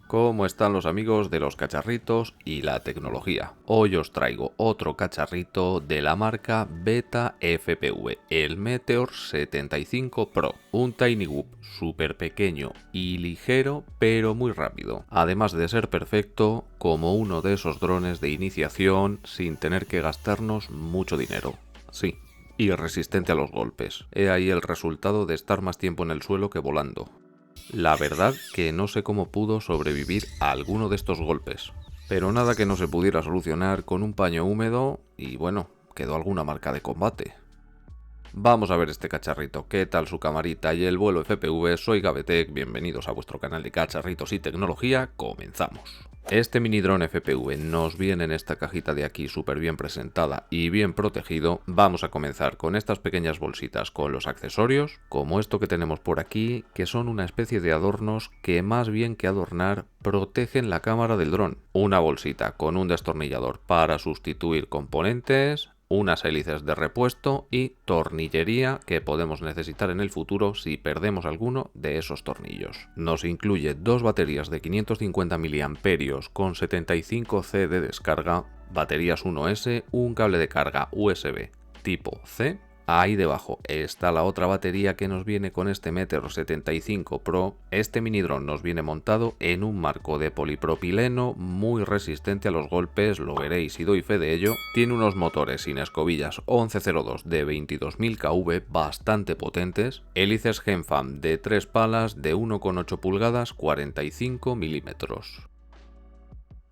¿Cómo están los amigos de los cacharritos y la tecnología? Hoy os traigo otro cacharrito de la marca Beta FPV, el Meteor 75 Pro. Un Tiny Whoop súper pequeño y ligero, pero muy rápido. Además de ser perfecto como uno de esos drones de iniciación sin tener que gastarnos mucho dinero. Sí, y resistente a los golpes. He ahí el resultado de estar más tiempo en el suelo que volando. La verdad que no sé cómo pudo sobrevivir a alguno de estos golpes, pero nada que no se pudiera solucionar con un paño húmedo y bueno, quedó alguna marca de combate. Vamos a ver este cacharrito, qué tal su camarita y el vuelo FPV. Soy Gavetec, bienvenidos a vuestro canal de cacharritos y tecnología, comenzamos. Este mini dron FPV nos viene en esta cajita de aquí súper bien presentada y bien protegido. Vamos a comenzar con estas pequeñas bolsitas con los accesorios, como esto que tenemos por aquí, que son una especie de adornos que más bien que adornar, protegen la cámara del dron. Una bolsita con un destornillador para sustituir componentes, unas hélices de repuesto y tornillería que podemos necesitar en el futuro si perdemos alguno de esos tornillos. Nos incluye dos baterías de 550 mAh con 75C de descarga, baterías 1S, un cable de carga USB tipo C. Ahí debajo está la otra batería que nos viene con este Meteor 75 Pro. Este mini dron nos viene montado en un marco de polipropileno muy resistente a los golpes, lo veréis y doy fe de ello. Tiene unos motores sin escobillas 1102 de 22.000 kV bastante potentes, hélices Genfam de 3 palas de 1,8 pulgadas 45 milímetros.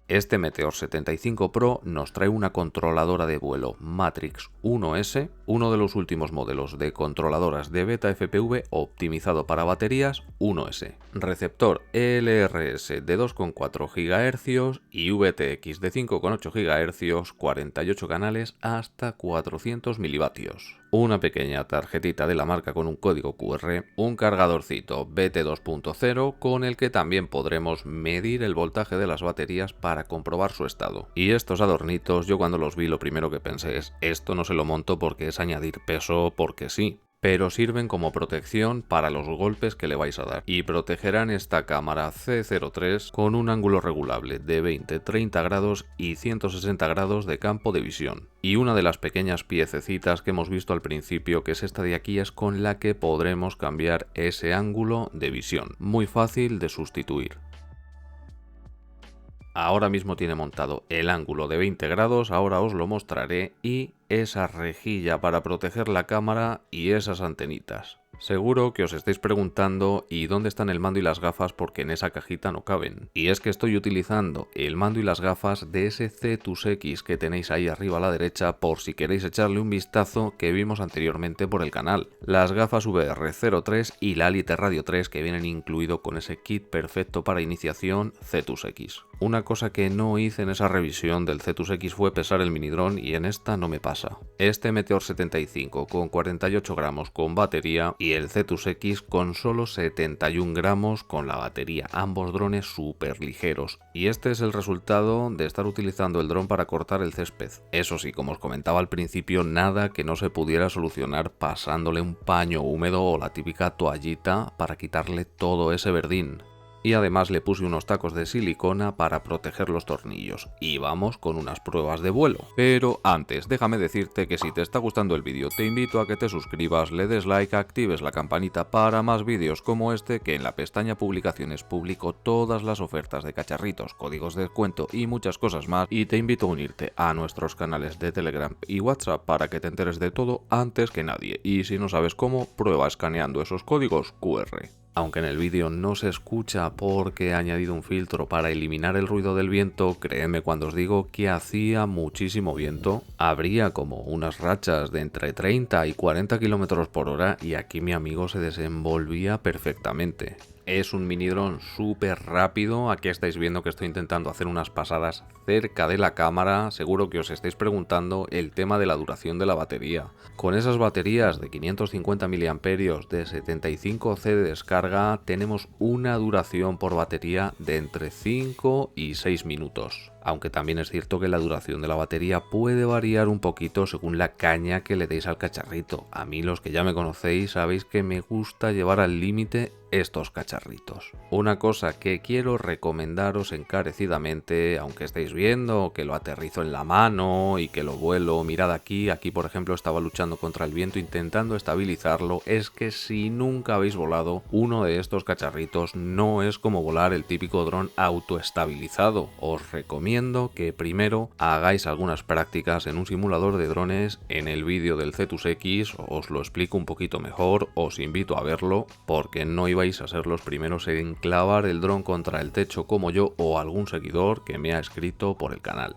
Este Meteor 75 Pro nos trae una controladora de vuelo Matrix 1S, uno de los últimos modelos de controladoras de Beta FPV optimizado para baterías 1S, receptor LRS de 2,4 GHz y VTX de 5,8 GHz, 48 canales hasta 400 milivatios. Una pequeña tarjetita de la marca con un código QR, un cargadorcito BT 2.0 con el que también podremos medir el voltaje de las baterías para comprobar su estado. Y estos adornitos, yo cuando los vi lo primero que pensé es, esto no se lo monto porque es añadir peso porque sí. Pero sirven como protección para los golpes que le vais a dar y protegerán esta cámara C03 con un ángulo regulable de 20, 30 grados y 160 grados de campo de visión. Y una de las pequeñas piececitas que hemos visto al principio, que es esta de aquí, es con la que podremos cambiar ese ángulo de visión. Muy fácil de sustituir. Ahora mismo tiene montado el ángulo de 20 grados, ahora os lo mostraré, y esa rejilla para proteger la cámara y esas antenitas. Seguro que os estáis preguntando ¿y dónde están el mando y las gafas? Porque en esa cajita no caben. Y es que estoy utilizando el mando y las gafas de ese Cetus X que tenéis ahí arriba a la derecha por si queréis echarle un vistazo que vimos anteriormente por el canal. Las gafas VR03 y la Alite Radio 3 que vienen incluido con ese kit perfecto para iniciación Cetus X. Una cosa que no hice en esa revisión del Cetus X fue pesar el mini dron y en esta no me pasa. Este Meteor 75 con 48 gramos con batería y el Cetus X con solo 71 gramos con la batería, ambos drones súper ligeros. Y este es el resultado de estar utilizando el dron para cortar el césped. Eso sí, como os comentaba al principio, nada que no se pudiera solucionar pasándole un paño húmedo o la típica toallita para quitarle todo ese verdín. Y además le puse unos tacos de silicona para proteger los tornillos. Y vamos con unas pruebas de vuelo. Pero antes, déjame decirte que si te está gustando el vídeo, te invito a que te suscribas, le des like, actives la campanita para más vídeos como este, que en la pestaña publicaciones publico todas las ofertas de cacharritos, códigos de descuento y muchas cosas más. Y te invito a unirte a nuestros canales de Telegram y WhatsApp para que te enteres de todo antes que nadie. Y si no sabes cómo, prueba escaneando esos códigos QR. Aunque en el vídeo no se escucha porque he añadido un filtro para eliminar el ruido del viento, créeme cuando os digo que hacía muchísimo viento. Habría como unas rachas de entre 30 y 40 km por hora y aquí mi amigo se desenvolvía perfectamente. Es un mini dron súper rápido, aquí estáis viendo que estoy intentando hacer unas pasadas cerca de la cámara, seguro que os estáis preguntando el tema de la duración de la batería. Con esas baterías de 550 mAh de 75C de descarga tenemos una duración por batería de entre 5 y 6 minutos. aunque también es cierto que la duración de la batería puede variar un poquito según la caña que le deis al cacharrito. A mí, los que ya me conocéis, sabéis que me gusta llevar al límite estos cacharritos. Una cosa que quiero recomendaros encarecidamente, aunque estéis viendo que lo aterrizo en la mano y que lo vuelo, mirad aquí por ejemplo estaba luchando contra el viento intentando estabilizarlo, es que si nunca habéis volado uno de estos cacharritos no es como volar el típico dron autoestabilizado. Os recomiendo que primero hagáis algunas prácticas en un simulador de drones. En el vídeo del Cetus X os lo explico un poquito mejor, os invito a verlo porque no vais a ser los primeros en clavar el dron contra el techo como yo o algún seguidor que me ha escrito por el canal.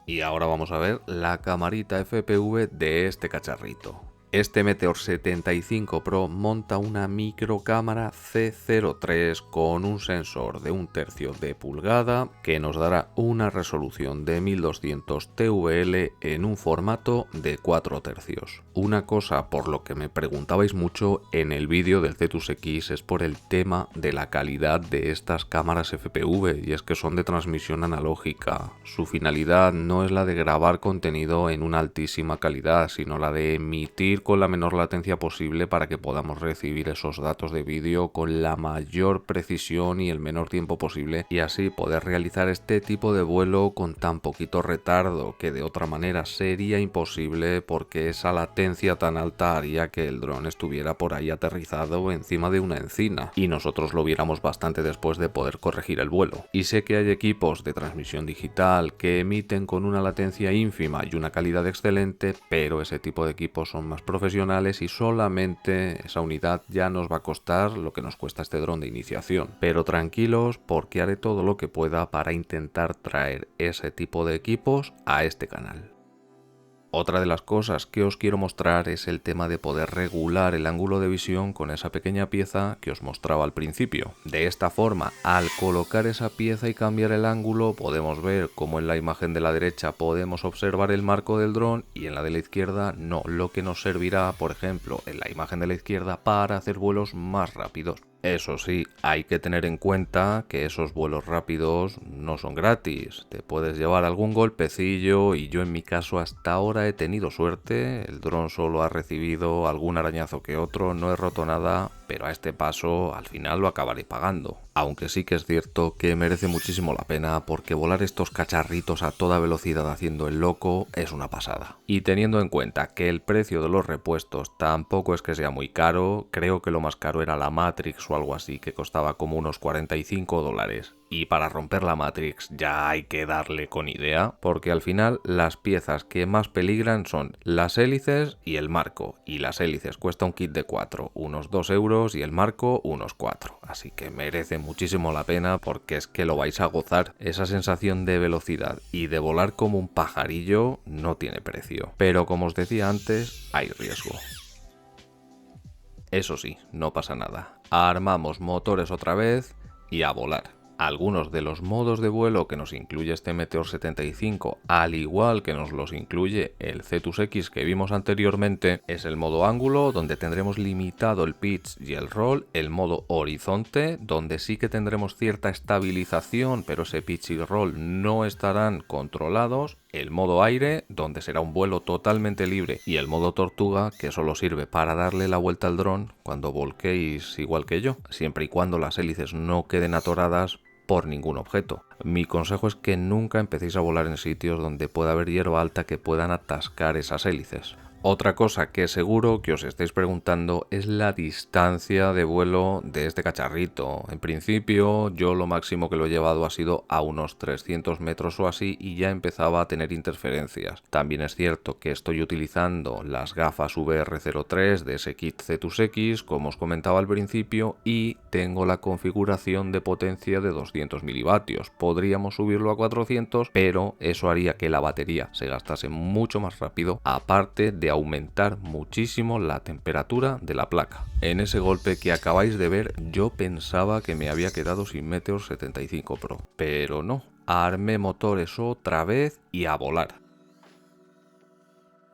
Y ahora vamos a ver la camarita FPV de este cacharrito. Este Meteor 75 Pro monta una microcámara C03 con un sensor de 1/3 de pulgada que nos dará una resolución de 1200 TVL en un formato de 4/3. Una cosa por lo que me preguntabais mucho en el vídeo del Cetus X es por el tema de la calidad de estas cámaras FPV, y es que son de transmisión analógica. Su finalidad no es la de grabar contenido en una altísima calidad, sino la de emitir con la menor latencia posible para que podamos recibir esos datos de vídeo con la mayor precisión y el menor tiempo posible, y así poder realizar este tipo de vuelo con tan poquito retardo, que de otra manera sería imposible porque esa latencia tan alta haría que el dron estuviera por ahí aterrizado encima de una encina y nosotros lo viéramos bastante después de poder corregir el vuelo. Y sé que hay equipos de transmisión digital que emiten con una latencia ínfima y una calidad excelente, pero ese tipo de equipos son más profesionales y solamente esa unidad ya nos va a costar lo que nos cuesta este dron de iniciación. Pero tranquilos, porque haré todo lo que pueda para intentar traer ese tipo de equipos a este canal. Otra de las cosas que os quiero mostrar es el tema de poder regular el ángulo de visión con esa pequeña pieza que os mostraba al principio. De esta forma, al colocar esa pieza y cambiar el ángulo, podemos ver cómo en la imagen de la derecha podemos observar el marco del dron y en la de la izquierda no, lo que nos servirá, por ejemplo, en la imagen de la izquierda para hacer vuelos más rápidos. Eso sí, hay que tener en cuenta que esos vuelos rápidos no son gratis. Te puedes llevar algún golpecillo y yo en mi caso hasta ahora he tenido suerte. El dron solo ha recibido algún arañazo que otro, no he roto nada, pero a este paso al final lo acabaré pagando. Aunque sí que es cierto que merece muchísimo la pena porque volar estos cacharritos a toda velocidad haciendo el loco es una pasada. Y teniendo en cuenta que el precio de los repuestos tampoco es que sea muy caro, creo que lo más caro era la Matrix o algo así, que costaba como unos $45. Y para romper la Matrix ya hay que darle con idea, porque al final las piezas que más peligran son las hélices y el marco. Y las hélices cuesta un kit de 4, unos 2 euros, y el marco unos 4. Así que merece muchísimo la pena porque es que lo vais a gozar. Esa sensación de velocidad y de volar como un pajarillo no tiene precio. Pero como os decía antes, hay riesgo. Eso sí, no pasa nada. Armamos motores otra vez y a volar. Algunos de los modos de vuelo que nos incluye este Meteor 75, al igual que nos los incluye el Cetus X que vimos anteriormente, es el modo ángulo, donde tendremos limitado el pitch y el roll; el modo horizonte, donde sí que tendremos cierta estabilización, pero ese pitch y roll no estarán controlados; el modo aire, donde será un vuelo totalmente libre; y el modo tortuga, que solo sirve para darle la vuelta al dron cuando volquéis igual que yo, siempre y cuando las hélices no queden atoradas por ningún objeto. Mi consejo es que nunca empecéis a volar en sitios donde pueda haber hierba alta que puedan atascar esas hélices. Otra cosa que seguro que os estáis preguntando es la distancia de vuelo de este cacharrito. En principio yo lo máximo que lo he llevado ha sido a unos 300 metros o así y ya empezaba a tener interferencias. También es cierto que estoy utilizando las gafas VR03 de ese kit Cetus X, como os comentaba al principio, y tengo la configuración de potencia de 200 milivatios. Podríamos subirlo a 400, pero eso haría que la batería se gastase mucho más rápido, aparte de aumentar muchísimo la temperatura de la placa. En ese golpe que acabáis de ver yo pensaba que me había quedado sin Meteor 75 Pro, pero no, armé motores otra vez y a volar.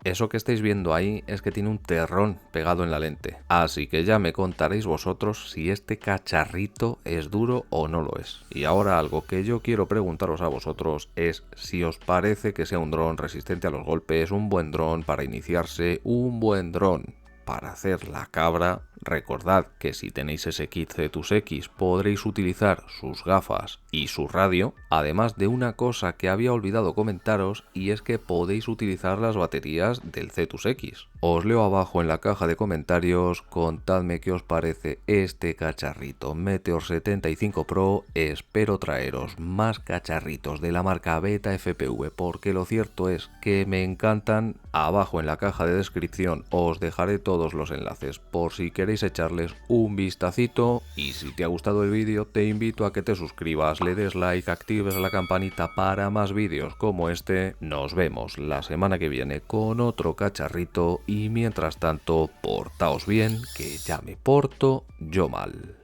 Eso que estáis viendo ahí es que tiene un terrón pegado en la lente, así que ya me contaréis vosotros si este cacharrito es duro o no lo es. Y ahora algo que yo quiero preguntaros a vosotros es si os parece que sea un dron resistente a los golpes, un buen dron para iniciarse, un buen dron para hacer la cabra. Recordad que si tenéis ese kit Cetus X podréis utilizar sus gafas y su radio, además de una cosa que había olvidado comentaros, y es que podéis utilizar las baterías del Cetus X. Os leo abajo en la caja de comentarios, contadme qué os parece este cacharrito Meteor 75 Pro. Espero traeros más cacharritos de la marca Beta FPV, porque lo cierto es que me encantan. Abajo en la caja de descripción os dejaré todos los enlaces por si queréis echarles un vistacito, y si te ha gustado el vídeo te invito a que te suscribas, le des like, actives la campanita para más vídeos como este. Nos vemos la semana que viene con otro cacharrito y mientras tanto portaos bien, que ya me porto yo mal.